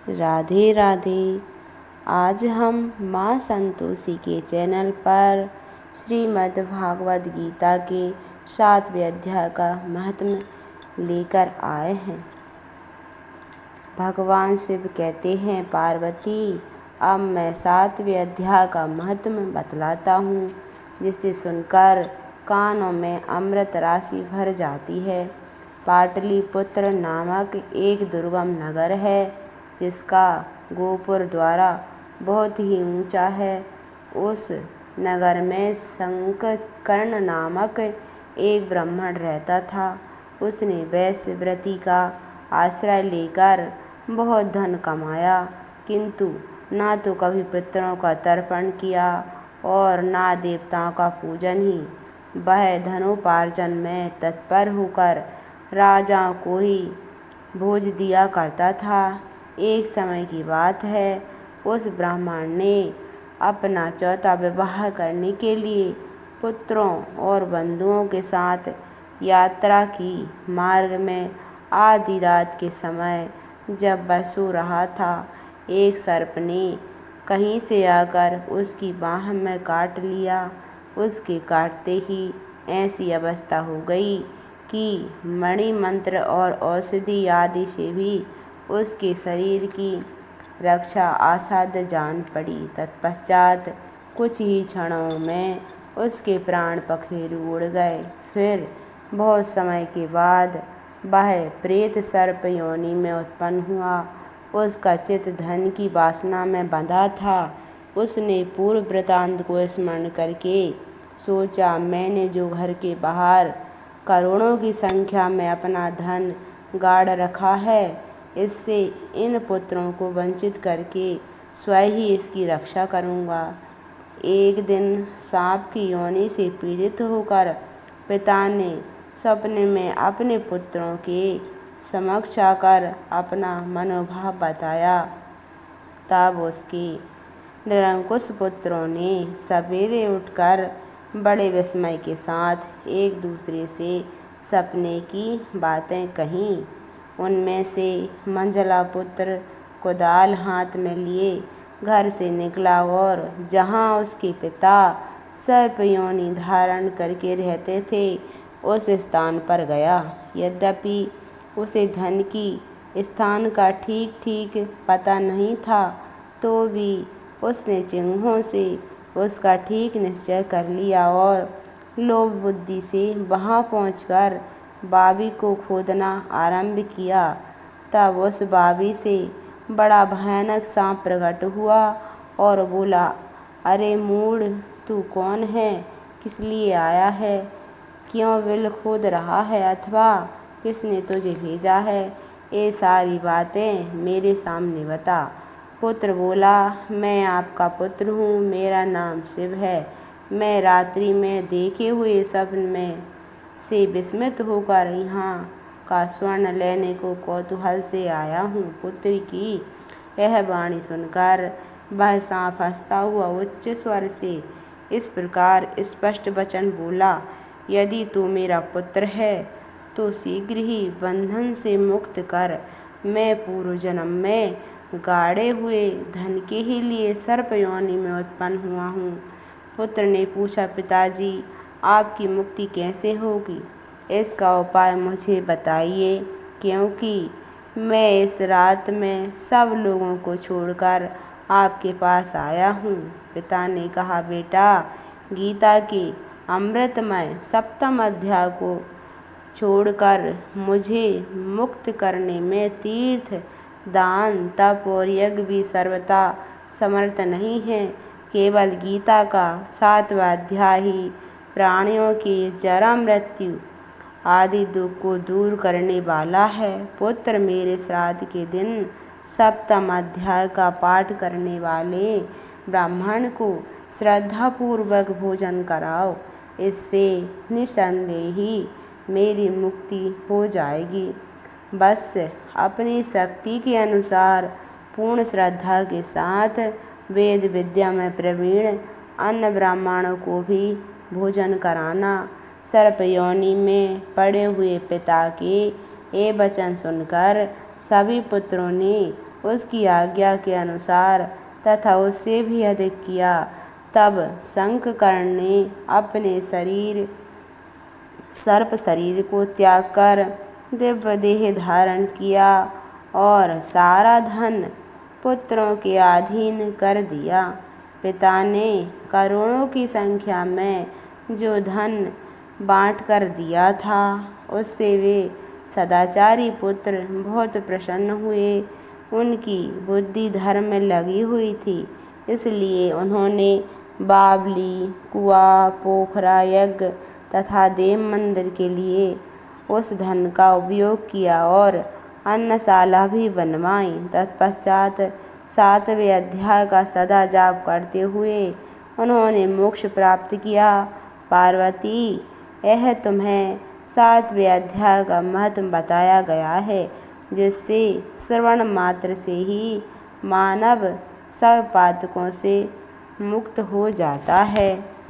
राधे राधे। आज हम माँ संतोषी के चैनल पर श्रीमद् भागवत गीता के 7वें अध्याय का महत्व लेकर आए हैं। भगवान शिव कहते हैं, पार्वती अब मैं 7वें अध्याय का महत्व बतलाता हूँ, जिसे सुनकर कानों में अमृत राशि भर जाती है। पाटलिपुत्र नामक एक दुर्गम नगर है, जिसका गोपुर द्वारा बहुत ही ऊंचा है। उस नगर में संकर्ण नामक एक ब्राह्मण रहता था। उसने वैश्य व्रति का आश्रय लेकर बहुत धन कमाया, किंतु ना तो कभी पितरों का तर्पण किया और ना देवताओं का पूजन ही। वह धनोपार्जन में तत्पर होकर राजाओं को ही भोज दिया करता था। एक समय की बात है, उस ब्राह्मण ने अपना चौथा विवाह करने के लिए पुत्रों और बंधुओं के साथ यात्रा की। मार्ग में आधी रात के समय जब वह सो रहा था, एक सर्प ने कहीं से आकर उसकी बाह में काट लिया। उसके काटते ही ऐसी अवस्था हो गई कि मणि मंत्र और औषधि आदि से भी उसके शरीर की रक्षा असाध्य जान पड़ी। तत्पश्चात कुछ ही क्षणों में उसके प्राण पखेरु उड़ गए। फिर बहुत समय के बाद वह प्रेत सर्प योनि में उत्पन्न हुआ। उसका चित्त धन की वासना में बंधा था। उसने पूर्व वृतांत को स्मरण करके सोचा, मैंने जो घर के बाहर करोड़ों की संख्या में अपना धन गाड़ रखा है, इससे इन पुत्रों को वंचित करके स्वयं ही इसकी रक्षा करूँगा। एक दिन सांप की योनि से पीड़ित होकर पिता ने सपने में अपने पुत्रों के समक्ष आकर अपना मनोभाव बताया। तब उसके निरंकुश पुत्रों ने सवेरे उठकर बड़े विस्मय के साथ एक दूसरे से सपने की बातें कहीं। उनमें से मंझला पुत्र कुदाल हाथ में लिए घर से निकला और जहाँ उसके पिता सर्प योनि धारण करके रहते थे, उस स्थान पर गया। यद्यपि उसे धन की स्थान का ठीक ठीक पता नहीं था, तो भी उसने चिन्हों से उसका ठीक निश्चय कर लिया और लोभ बुद्धि से वहाँ पहुंचकर बावी को खोदना आरंभ किया। तब उस बावी से बड़ा भयानक सांप प्रकट हुआ और बोला, अरे मूढ़, तू कौन है? किस लिए आया है? क्यों बिल खोद रहा है अथवा किसने तुझे भेजा है? ये सारी बातें मेरे सामने बता। पुत्र बोला, मैं आपका पुत्र हूँ, मेरा नाम शिव है। मैं रात्रि में देखे हुए स्वप्न में से विस्मित होकर यहाँ का स्वर्ण लेने को कौतूहल से आया हूँ। पुत्री की यह वाणी सुनकर वह सांप हंसता हुआ उच्च स्वर से इस प्रकार स्पष्ट वचन बोला, यदि तू मेरा पुत्र है तो शीघ्र ही बंधन से मुक्त कर। मैं पूर्व जन्म में गाड़े हुए धन के ही लिए सर्प योनि में उत्पन्न हुआ हूँ। पुत्र ने पूछा, पिताजी आपकी मुक्ति कैसे होगी? इसका उपाय मुझे बताइए, क्योंकि मैं इस रात में सब लोगों को छोड़कर आपके पास आया हूँ। पिता ने कहा, बेटा, गीता के अमृतमय 7वें अध्याय को छोड़कर मुझे मुक्त करने में तीर्थ, दान, तप और यज्ञ भी सर्वथा समर्थ नहीं है। केवल गीता का 7वां अध्याय ही प्राणियों की जरा मृत्यु आदि दुख को दूर करने वाला है। पुत्र, मेरे श्राद्ध के दिन 7वें अध्याय का पाठ करने वाले ब्राह्मण को श्रद्धापूर्वक भोजन कराओ। इससे निसंदेह ही मेरी मुक्ति हो जाएगी। बस अपनी शक्ति के अनुसार पूर्ण श्रद्धा के साथ वेद विद्या में प्रवीण अन्य ब्राह्मणों को भी भोजन कराना। सर्प योनि में पड़े हुए पिता के ये वचन सुनकर सभी पुत्रों ने उसकी आज्ञा के अनुसार तथा उससे भी अधिक किया। तब शंखकर्ण ने अपने सर्प शरीर को त्याग कर दिव्य देह धारण किया और सारा धन पुत्रों के अधीन कर दिया। पिता ने करोड़ों की संख्या में जो धन बांट कर दिया था, उससे वे सदाचारी पुत्र बहुत प्रसन्न हुए। उनकी बुद्धि धर्म में लगी हुई थी, इसलिए उन्होंने बावली, कुआं, पोखरा, यज्ञ तथा देव मंदिर के लिए उस धन का उपयोग किया और अन्नशाला भी बनवाई। तत्पश्चात 7वें अध्याय का सदा जाप करते हुए उन्होंने मोक्ष प्राप्त किया। पार्वती, यह तुम्हें 7वें अध्याय का महत्व बताया गया है, जिससे श्रवण मात्र से ही मानव सब पातकों से मुक्त हो जाता है।